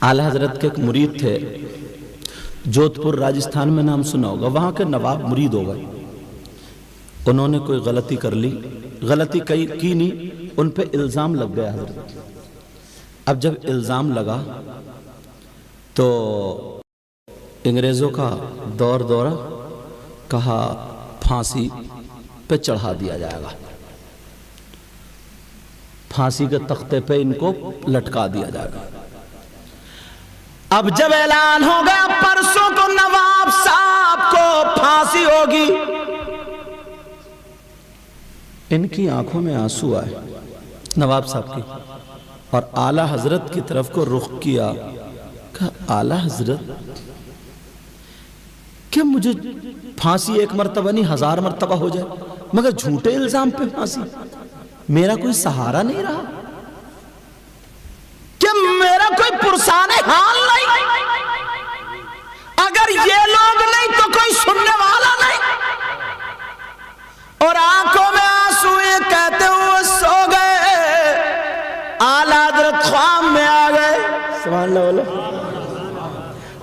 आला हजरत के एक मुरीद थे, जोधपुर राजस्थान में, नाम सुना होगा। वहाँ के नवाब मुरीद हो गए। उन्होंने कोई गलती कर ली, गलती की नहीं, उन पे इल्ज़ाम लग गया हजरत। अब जब इल्ज़ाम लगा तो अंग्रेज़ों का दौर दौरा, कहा फांसी पे चढ़ा दिया जाएगा, फांसी के तख्ते पे इनको लटका दिया जाएगा। अब जब ऐलान हो गया परसों को नवाब साहब को फांसी होगी, इनकी आंखों में आंसू आए नवाब साहब की, और आला हजरत की तरफ को रुख किया। कहा आला हजरत, क्या मुझे फांसी एक मर्तबा नहीं 1000 मर्तबा हो जाए, मगर झूठे इल्जाम पे फांसी? मेरा कोई सहारा नहीं रहा, क्या मेरा कोई पुरसाने हाल नहीं? अगर ये लोग नहीं तो कोई सुनने वाला नहीं। और आंखों में आंसू ये कहते हुए सो गए। आला हजरत ख्वाब में आ गए, सुभान अल्लाह बोलो,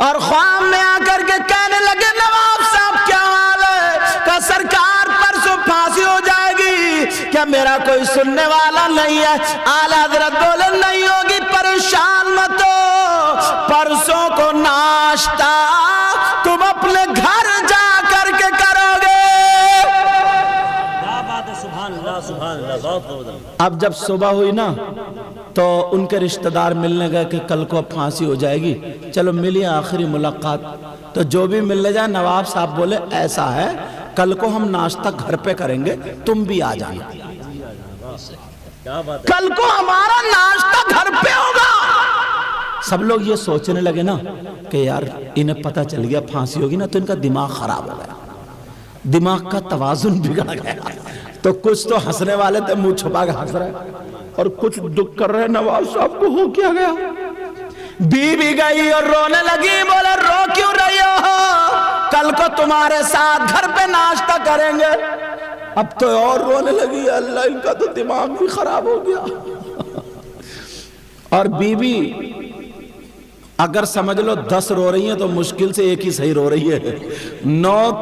और ख्वाब में आकर के कहने लगे नवाब साहब क्या हाल है? का सरकार परसों फांसी हो जाएगी, क्या मेरा कोई सुनने वाला नहीं है? आला हजरत बोले नहीं होगी, परेशान मत हो, परसों को नाश्ता तुम अपने घर जा करके करोगे। अब जब सुबह हुई ना तो उनके रिश्तेदार मिलने गए कि कल को अब फांसी हो जाएगी, चलो मिलिए, आखिरी मुलाकात। तो जो भी मिलने जाए, नवाब साहब बोले ऐसा है कल को हम नाश्ता घर पे करेंगे, तुम भी आ जाना, कल को हमारा नाश्ता घर पे होगा। सब लोग ये सोचने लगे ना कि यार इन्हें पता चल गया फांसी होगी ना, तो इनका दिमाग खराब हो गया, दिमाग का तवाजुन बिगड़ गया। तो कुछ तो हंसने वाले थे, मुंह छुपा के हंस रहे, और कुछ दुख कर रहे नवाब साहब को हो क्या गया। बीवी गई और रोने लगी, बोले रो क्यों रही हो? कल को तुम्हारे साथ घर पे नाश्ता करेंगे। अब तो और रोने लगी, अल्लाह इनका तो दिमाग भी खराब हो गया। और बीवी अगर समझ लो 10 रो रही है तो मुश्किल से एक ही सही रो रही है, 9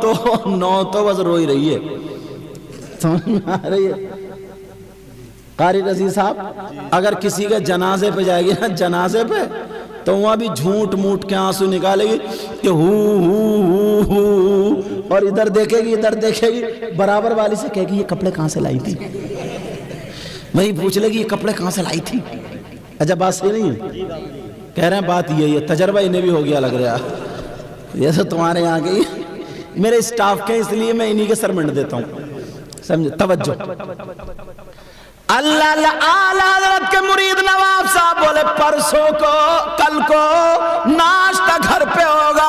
तो बस रो ही रही है। समझ में आ रही है? कारी रजी साहब अगर किसी के जनाजे पे जाएगी ना, जनाजे पे, तो वहां भी झूठ मूठ के आंसू निकालेगी कि हु, और इधर देखेगी, बराबर वाली से कहेगी ये कपड़े कहां से लाई थी, वही पूछ लेगी ये कपड़े कहां से लाई थी। अच्छा बात सही नहीं है? कह रहे हैं बात यही है, तजर्बा इन्हें भी हो गया लग रहा है। ये तो तुम्हारे यहाँ के मेरे स्टाफ के, इसलिए मैं इन्हीं के सर मंड देता हूँ, समझे? तवज्जो। अल्लाह आला हज़रत के मुरीद नवाब साहब बोले परसों को, कल को नाश्ता घर पे होगा।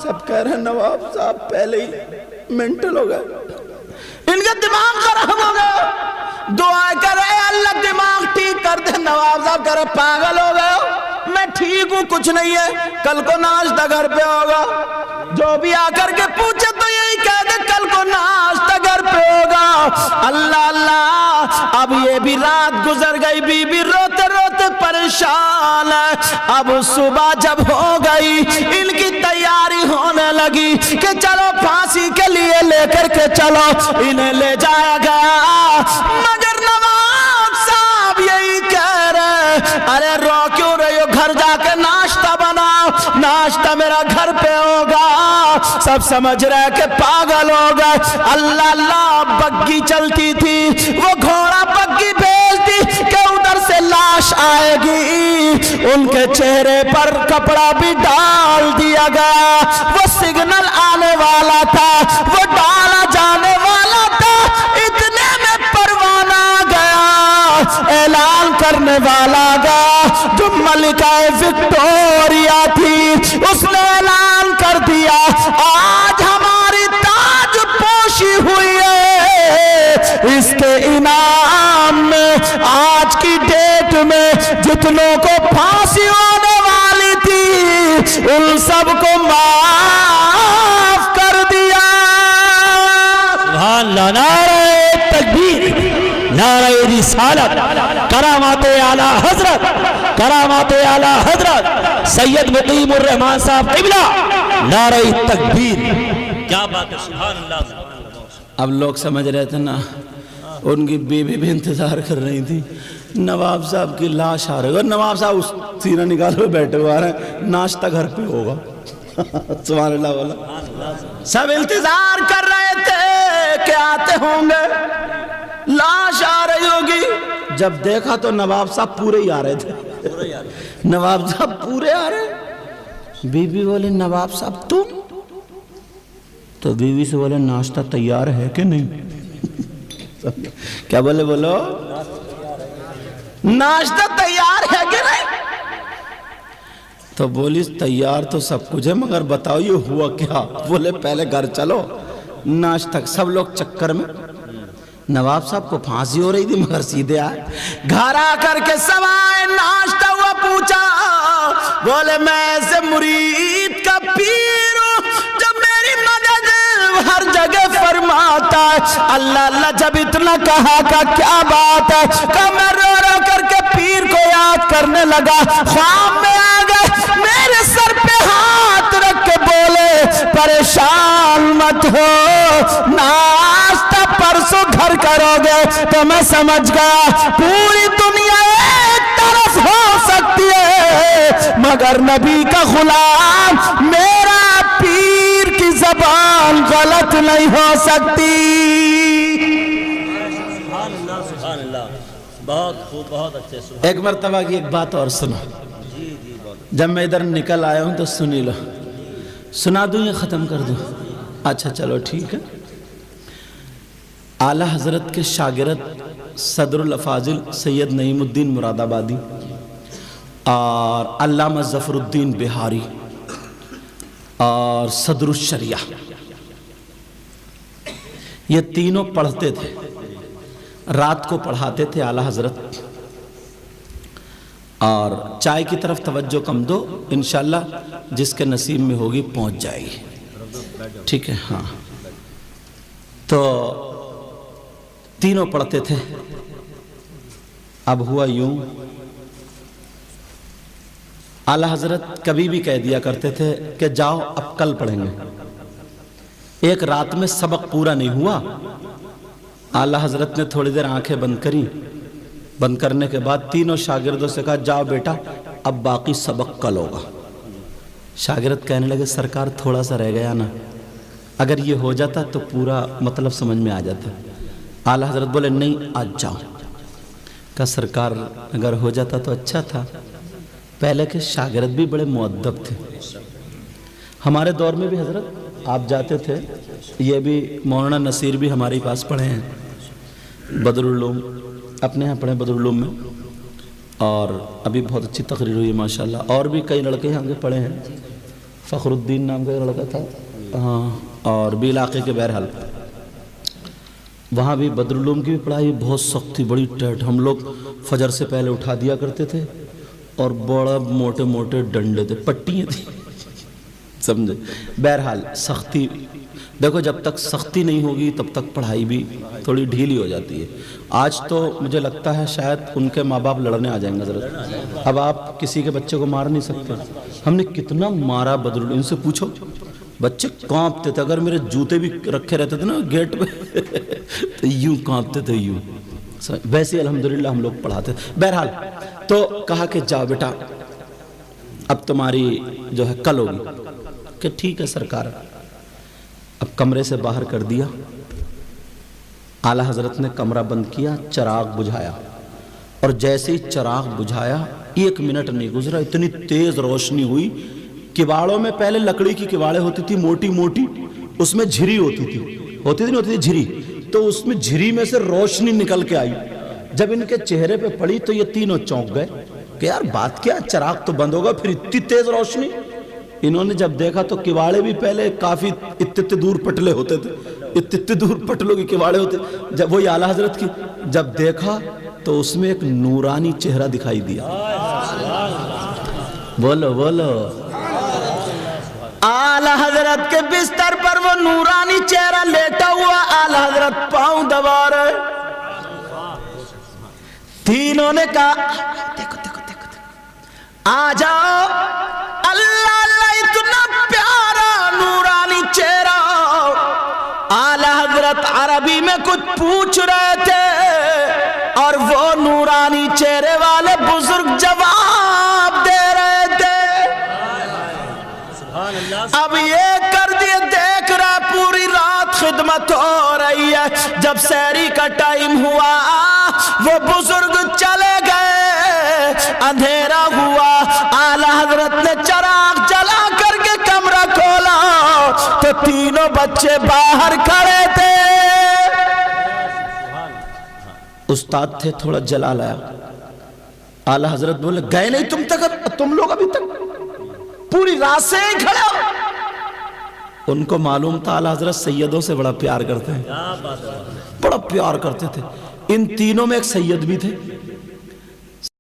सब कह रहे हैं नवाब साहब पहले ही मेंटल हो गए, इनका दिमाग खराब हो गया। दुआ करे अल्लाह दिमाग ठीक कर दे। नवाब साहब कह रहे पागल हो गए, मैं ठीक हूं, कुछ नहीं है, कल को नाश्ता घर पे होगा। जो भी आकर के पूछे तो यही कह दे कल को नाश्ता घर पे होगा। अल्लाह अल्लाह, अब ये भी रात गुजर गई, बीबी रोते रोते परेशान है। अब सुबह जब हो गई, इनकी तैयारी होने लगी कि चलो फांसी के लिए लेकर के चलो, इन्हें ले जाया गया। मगर नवाब साहब यही कह रहे, अरे रो क्यों रहे हो, घर जाके नाश्ता बनाओ, नाश्ता मेरा घर पे होगा। सब समझ रहे कि पागल हो गए। अल्लाह अल्लाह, बग्गी चलती थी, वो घोड़ा बग्गी भेज दी कि उधर से लाश आएगी। उनके चेहरे पर कपड़ा भी डाल दिया गया। वो सिग्नल आने वाला था, वो डाला जाने वाला था, इतने में परवाना गया, ऐलान करने वाला गया। जो मलिका विक्टोरिया थी उसने ऐलान कर दिया, आज हमारी ताज पोशी हुई है, इसके इनाम में आज की डेट में जितनों को फांसी होने वाली थी उन सबको माफ कर दिया। सुभान अल्लाह, नारे तकबीर, नारे रिसालत। کرامات اعلیٰ حضرت، کرامات اعلیٰ حضرت سید مقیم الرحمان صاحب قبلہ، نعرہ تکبیر. کیا بات ہے، سبحان اللہ سبحان اللہ. اب لوگ سمجھ رہے تھے نا، ان کی بیوی بھی انتظار کر رہی تھی، نواب صاحب کی لاش آ رہی ہے، اور نواب صاحب اس سینہ نکال ہوئے بیٹھے ہوئے آ رہے ہیں، ناشتہ گھر پہ ہوگا. سبحان اللہ والا. سب انتظار کر رہے تھے کہ آتے ہوں گے، لاش آ رہی ہوگی. جب دیکھا تو نواب صاحب پورے ہی آ رہے تھے، نواب صاحب پورے آ رہے. بیوی بولے نواب صاحب تم؟ تو بیوی سے بولے ناشتہ تیار ہے کہ نہیں؟ کیا بولے؟ بولو ناشتہ تیار ہے کہ نہیں؟ تو بولی تیار تو سب کچھ ہے، مگر بتاؤ یہ ہوا کیا؟ بولے پہلے گھر چلو ناشتہ. سب لوگ چکر میں. نواب صاحب کو پھانسی ہو رہی تھی مگر سیدھے آئے. گھر آ کر کے سب آئے، ناشتہ ہوا، پوچھا. بولے میں ایسے مرید کا پیر ہوں جب میری مدد ہر جگہ فرماتا ہے. اللہ اللہ جب اتنا کہا کا کیا بات ہے؟ کہ میں رو رو کر کے پیر کو یاد کرنے لگا. خواب میں آ گئے، میرے سر پہ ہاتھ رکھ کے بولے پریشان مت ہو، ناشتہ پرسوں گھر کرو گے. تو میں سمجھ گیا پوری دنیا ایک طرف ہو سکتی ہے مگر نبی کا غلام میرا پیر کی زبان غلط نہیں ہو سکتی. سبحان اللہ. بہت خوب، بہت اچھے. ایک مرتبہ کی ایک بات اور سنو. جب میں ادھر نکل آیا ہوں تو سنی لو. سنا دوں یا ختم کر دوں؟ اچھا چلو ٹھیک ہے. اعلیٰ حضرت کے شاگرد صدر الافاضل سید نعیم الدین مراد آبادی اور علامہ ظفر الدین بہاری اور صدر الشریعہ، یہ تینوں پڑھتے تھے. رات کو پڑھاتے تھے اعلیٰ حضرت. اور چائے کی طرف توجہ کم دو، انشاءاللہ جس کے نصیب میں ہوگی پہنچ جائے گی. ٹھیک ہے؟ ہاں. تو تینوں پڑھتے تھے. اب ہوا یوں، اعلیٰ حضرت کبھی بھی کہہ دیا کرتے تھے کہ جاؤ اب کل پڑھیں گے. ایک رات میں سبق پورا نہیں ہوا. اعلیٰ حضرت نے تھوڑی دیر آنکھیں بند کریں. بند کرنے کے بعد تینوں شاگردوں سے کہا جاؤ بیٹا اب باقی سبق کل ہوگا. شاگرد کہنے لگے سرکار تھوڑا سا رہ گیا نا، اگر یہ ہو جاتا تو پورا مطلب سمجھ میں آ جاتا. اعلیٰ حضرت بولے نہیں آج جاؤ. کہا سرکار اگر ہو جاتا تو اچھا تھا. پہلے کے شاگرد بھی بڑے مؤدب تھے. ہمارے دور میں بھی حضرت آپ جاتے تھے. یہ بھی مولانا نصیر بھی ہمارے پاس پڑھے ہیں بدر العلوم، اپنے یہاں پڑھے بدر العلوم میں، اور ابھی بہت اچھی تقریر ہوئی ماشاءاللہ. اور بھی کئی لڑکے یہاں کے پڑھے ہیں. فخر الدین نام کا لڑکا تھا، ہاں، اور بھی علاقے کے. بہرحال وہاں بھی بدر العلوم کی بھی پڑھائی بہت سخت تھی، بڑی ٹیٹ. ہم لوگ فجر سے پہلے اٹھا دیا کرتے تھے اور بڑا موٹے موٹے ڈنڈے تھے، پٹیاں تھیں، سمجھے. بہرحال سختی دیکھو، جب تک سختی نہیں ہوگی تب تک پڑھائی بھی تھوڑی ڈھیلی ہو جاتی ہے. آج تو مجھے لگتا ہے شاید ان کے ماں باپ لڑنے آ جائیں گے حضرت. اب آپ کسی کے بچے کو مار نہیں سکتے. ہم نے کتنا مارا بدر العلوم، ان سے پوچھو، بچے کانپتے تھے. اگر میرے جوتے بھی رکھے رہتے تھے نا گیٹ پہ تو یوں کانپتے تھے یوں. ویسے الحمدللہ ہم لوگ پڑھاتے تھے. بہرحال تو کہا کہ جاؤ بیٹا اب تمہاری جو ہے کل ہوگی. کہ ٹھیک ہے سرکار. اب کمرے سے باہر کر دیا. اعلیٰ حضرت نے کمرہ بند کیا، چراغ بجھایا، اور جیسے ہی چراغ بجھایا 1 منٹ نہیں گزرا اتنی تیز روشنی ہوئی. کواڑوں میں پہلے لکڑی کی کواڑیں ہوتی تھی موٹی موٹی، اس میں جھری ہوتی تھی جھری، تو اس میں جھری میں سے روشنی نکل کے آئی. جب ان کے چہرے پہ پڑی تو یہ تینوں چونک گئے کہ یار بات کیا، چراغ تو بند ہوگا پھر اتنی تیز روشنی. انہوں نے جب دیکھا تو کواڑے بھی پہلے کافی اتنے دور پٹلے ہوتے تھے، اتنے دور پٹلوں کی کواڑے ہوتے. جب وہی اعلیٰ حضرت کی جب دیکھا تو اس میں ایک نورانی چہرہ دکھائی دیا. بولو بولو. اعلیٰ حضرت کے بستر پر وہ نورانی چہرہ لیٹا ہوا، اعلیٰ حضرت پاؤں دبا رہے. तीनों ने कहा देखो देखो देखो, देखो आ जाओ, अल्लाह अल्लाह इतना प्यारा नूरानी चेहरा। आला हजरत अरबी में कुछ पूछ रहे थे और वो नूरानी चेहरे वाले बुजुर्ग जवाब दे रहे थे। अब ये कर दिए, देख रहा पूरी रात खिदमत हो रही है। जब सहरी का टाइम हुआ वो बुजुर्ग चले गए, अंधेरा हुआ। आला हजरत ने चिराग जला करके कमरा खोला तो तीनों बच्चे बाहर खड़े थे। उस्ताद थे, थोड़ा जला लाया। आला हजरत बोले गए नहीं तुम लोग अभी तक पूरी रात से ही खड़े हो। उनको मालूम था आला हजरत सैयदों से बड़ा प्यार करते हैं, बड़ा प्यार करते थे। इन तीनों में एक सैयद भी थे।